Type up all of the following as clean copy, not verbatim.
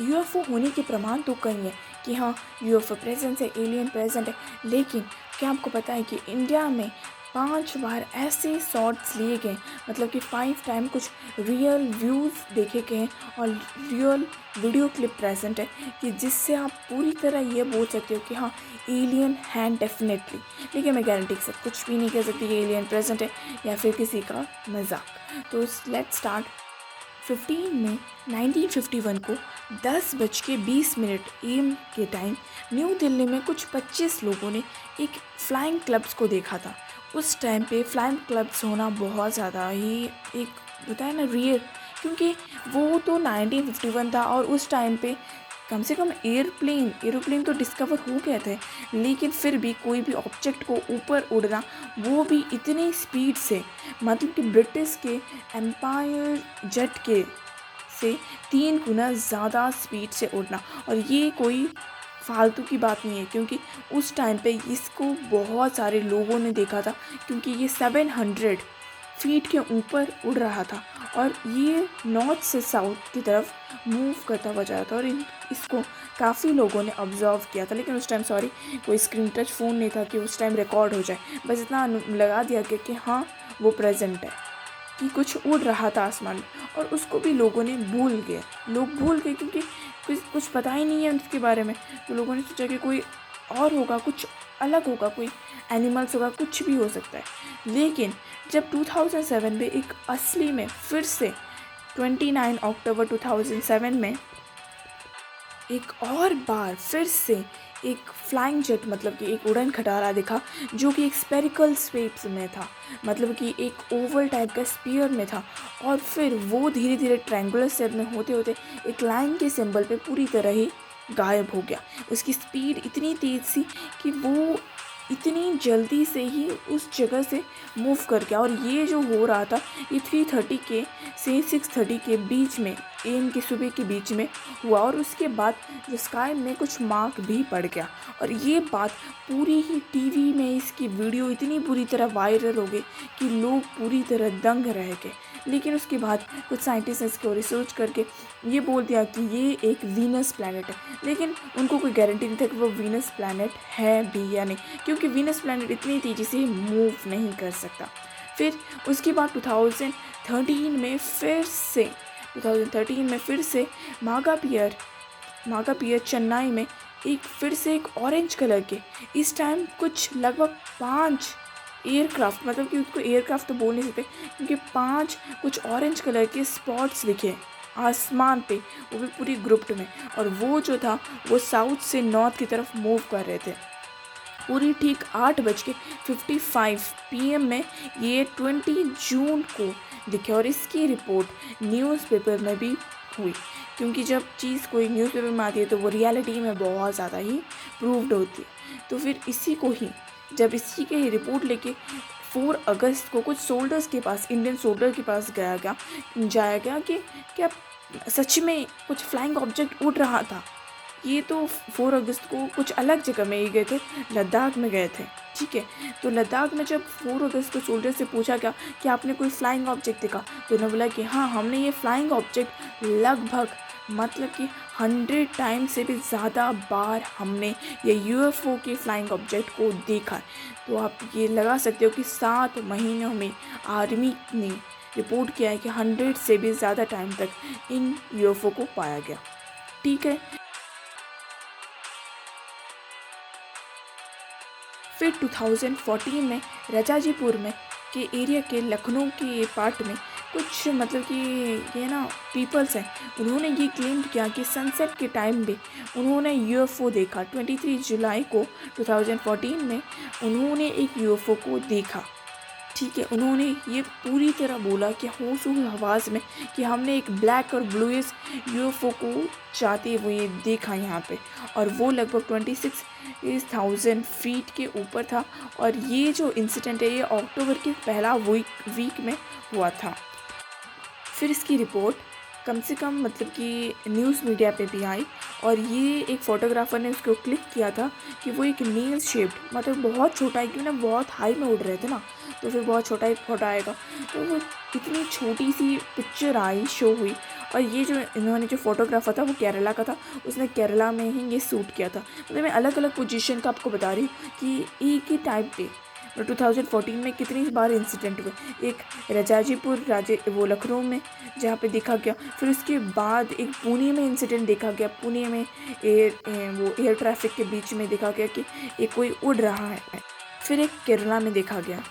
UFO होने के प्रमाण तो कई हैं कि हाँ यूएफओ प्रेजेंस है, एलियन प्रेजेंट है, लेकिन क्या आपको पता है कि इंडिया में 5 बार ऐसे शॉट्स लिए गए, मतलब कि 5 टाइम कुछ रियल व्यूज़ देखे गए हैं और रियल वीडियो क्लिप प्रेजेंट है कि जिससे आप पूरी तरह ये बोल सकते हो कि हाँ एलियन हैं डेफिनेटली। लेकिन मैं गारंटी के साथ कुछ भी नहीं कह सकती कि एलियन प्रेजेंट है या फिर किसी का मजाक। तो लेट्स स्टार्ट। 15 मई 1951 को 10:20 AM के टाइम न्यू दिल्ली में कुछ 25 लोगों ने एक फ्लाइंग क्लब्स को देखा था। उस टाइम पे फ्लाइंग क्लब्स होना बहुत ज़्यादा ही एक बताया ना रियर, क्योंकि वो तो 1951 था और उस टाइम पे कम से कम एरोप्लेन तो डिस्कवर हो गए थे, लेकिन फिर भी कोई भी ऑब्जेक्ट को ऊपर उड़ना, वो भी इतनी स्पीड से, मतलब कि ब्रिटिश के एम्पायर जेट के से 3 गुना ज़्यादा स्पीड से उड़ना। और ये कोई फालतू की बात नहीं है, क्योंकि उस टाइम पे इसको बहुत सारे लोगों ने देखा था, क्योंकि ये 700 फीट के ऊपर उड़ रहा था और ये नॉर्थ से साउथ की तरफ मूव करता हुआ जा रहा था। और इसको काफ़ी लोगों ने ऑब्जर्व किया था, लेकिन उस टाइम सॉरी कोई स्क्रीन टच फ़ोन नहीं था कि उस टाइम रिकॉर्ड हो जाए। बस इतना लगा दिया गया कि हाँ वो प्रेजेंट है, कि कुछ उड़ रहा था आसमान में। और उसको भी लोग भूल गए, क्योंकि कुछ पता ही नहीं है उसके बारे में। तो लोगों ने सोचा कि कोई और होगा, कुछ अलग होगा, कोई एनिमल्स होगा, कुछ भी हो सकता है। लेकिन जब 2007 में एक असली में फिर से 29 अक्टूबर 2007 में एक और बार फिर से एक फ्लाइंग जेट, मतलब कि एक उड़न खटारा दिखा, जो कि एक स्पेरिकल शेप्स में था, मतलब कि एक ओवल टाइप का स्पीयर में था। और फिर वो धीरे धीरे ट्रायंगुलर शेप में होते होते एक लाइन के सिंबल पे पूरी तरह ही गायब हो गया। उसकी स्पीड इतनी तेज़ थी कि वो इतनी जल्दी से ही उस जगह से मूव कर गया। और ये जो हो रहा था ये 3:30 के से 6:30 के बीच में, AM के सुबह के बीच में हुआ। और उसके बाद स्काई में कुछ मार्क भी पड़ गया। और ये बात पूरी ही टीवी में इसकी वीडियो इतनी बुरी तरह वायरल हो गई कि लोग पूरी तरह दंग रह गए। लेकिन उसके बाद कुछ साइंटिस्ट इसको रिसर्च करके ये बोल दिया कि ये एक वीनस प्लैनेट है, लेकिन उनको कोई गारंटी नहीं था कि वो वीनस प्लैनेट है भी या नहीं, क्योंकि वीनस प्लैनेट इतनी तेज़ी से मूव नहीं कर सकता। फिर उसके बाद 2013 में फिर से मागा पियर चेन्नई में फिर से एक ऑरेंज कलर के, इस टाइम कुछ लगभग 5 एयरक्राफ्ट, मतलब कि उसको एयरक्राफ्ट तो बोल नहीं सकते, क्योंकि 5 कुछ ऑरेंज कलर के स्पॉट्स दिखे आसमान पे, वो भी पूरी ग्रुप्ड में। और वो जो था वो साउथ से नॉर्थ की तरफ मूव कर रहे थे। पूरी ठीक 8:55 PM में ये 20 जून को दिखे। और इसकी रिपोर्ट न्यूज़पेपर में भी हुई, क्योंकि जब चीज़ कोई न्यूज़पेपर में आती है तो वो रियलिटी में बहुत ज़्यादा ही प्रूव्ड होती है। तो फिर इसी को ही जब इसी की रिपोर्ट लेके 4 अगस्त को कुछ सोल्डर्स के पास, इंडियन सोल्डर के पास जाया गया कि क्या सच में कुछ फ्लाइंग ऑब्जेक्ट उड़ रहा था। ये तो 4 अगस्त को कुछ अलग जगह में ही गए थे, लद्दाख में गए थे, ठीक है। तो लद्दाख में जब 4 अगस्त को सोल्जर से पूछा गया कि आपने कोई फ्लाइंग ऑब्जेक्ट देखा, तो उन्होंने बोला कि हाँ हमने ये फ्लाइंग ऑब्जेक्ट लगभग, मतलब कि 100 टाइम से भी ज़्यादा बार हमने ये UFO के फ्लाइंग ऑब्जेक्ट को देखा। तो आप ये लगा सकते हो कि 7 महीनों में आर्मी ने रिपोर्ट किया है कि 100 से भी ज़्यादा टाइम तक इन UFO को पाया गया, ठीक है। फिर 2014 में रजाजीपुर में के एरिया के लखनऊ के पार्ट में कुछ, मतलब कि ये ना पीपल्स हैं, उन्होंने ये क्लेम किया कि सनसेट के टाइम में उन्होंने UFO देखा। 23 जुलाई को 2014 में उन्होंने एक UFO को देखा, ठीक है। उन्होंने ये पूरी तरह बोला कि होश आवाज़ में कि हमने एक ब्लैक और ब्लूइश UFO को जाते हुए देखा यहाँ पे। और वो लगभग 26,000 फीट के ऊपर था। और ये जो इंसिडेंट है ये अक्टूबर के पहला वीक में हुआ था। फिर इसकी रिपोर्ट कम से कम, मतलब कि न्यूज़ मीडिया पे भी आई। और ये एक फ़ोटोग्राफ़र ने उसको क्लिक किया था कि वो एक नील शेप्ड, मतलब बहुत छोटा है, क्योंकि ना बहुत हाई में उड़ रहे थे ना, तो फिर बहुत छोटा एक फ़ोटो आएगा। तो वो इतनी छोटी सी पिक्चर आई, शो हुई। और ये जो इन्होंने जो फ़ोटोग्राफ़र था वो केरला का था, उसने केरला में ही ये शूट किया था। मतलब मैं अलग-अलग पोजीशन का आपको बता रही हूँ कि एक ही टाइम पे 2014 में कितनी बार इंसिडेंट हुए। एक रजाजीपुर वो लखनऊ में जहाँ पे देखा गया, फिर उसके बाद एक पुणे में इंसिडेंट देखा गया। पुणे में वो एयर ट्रैफिक के बीच में देखा गया कि एक कोई उड़ रहा है। फिर एक केरला में देखा गया।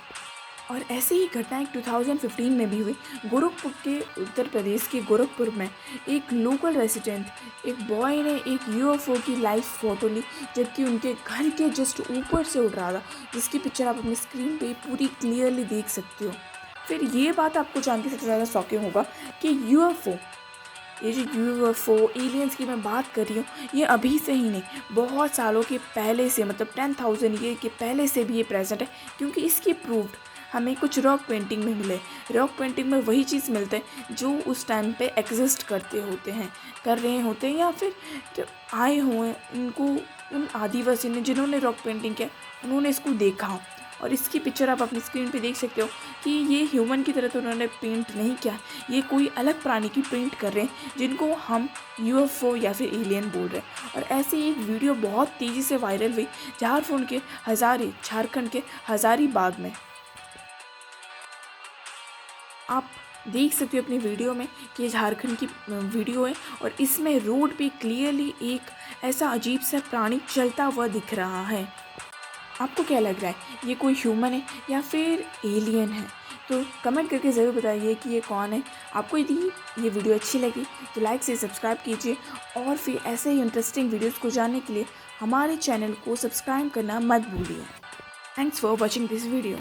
और ऐसी ही घटना एक 2015 में भी हुई। गोरखपुर के, उत्तर प्रदेश के गोरखपुर में एक लोकल रेसिडेंट, एक बॉय ने एक यूएफओ की लाइव फ़ोटो ली, जबकि उनके घर के जस्ट ऊपर से उड़ रहा था, जिसकी पिक्चर आप अपनी स्क्रीन पे पूरी क्लियरली देख सकते हो। फिर ये बात आपको जान के सबसे ज़्यादा शॉकिंग होगा कि यूएफओ, ये जो यूएफओ एलियंस की मैं बात कर रही हूँ, ये अभी से ही नहीं, बहुत सालों के पहले से, मतलब 10,000 ईयर के पहले से भी ये प्रेजेंट है। क्योंकि इसकी प्रूफ हमें कुछ रॉक पेंटिंग में मिले। रॉक पेंटिंग में वही चीज़ मिलते हैं जो उस टाइम पे एग्जिस्ट करते होते हैं, कर रहे होते हैं, या फिर जो आए हुए उनको, उन आदिवासी ने जिन्होंने रॉक पेंटिंग किया उन्होंने इसको देखा। और इसकी पिक्चर आप अपनी स्क्रीन पे देख सकते हो कि ये ह्यूमन की तरह तो उन्होंने पेंट नहीं किया, ये कोई अलग प्राणी की पेंट कर रहे हैं जिनको हम यूएफओ या फिर एलियन बोल रहे हैं। और ऐसे ही एक वीडियो बहुत तेज़ी से वायरल हुई झारखंड के हजारीबाग में। आप देख सकते हो अपनी वीडियो में कि ये झारखंड की वीडियो है, और इसमें रोड पे क्लियरली एक ऐसा अजीब सा प्राणी चलता हुआ दिख रहा है। आपको क्या लग रहा है, ये कोई ह्यूमन है या फिर एलियन है? तो कमेंट करके ज़रूर बताइए कि ये कौन है। आपको यदि ये वीडियो अच्छी लगी तो लाइक से सब्सक्राइब कीजिए, और फिर ऐसे ही इंटरेस्टिंग वीडियोज़ को जानने के लिए हमारे चैनल को सब्सक्राइब करना मत भूलिए। Thanks for watching this video.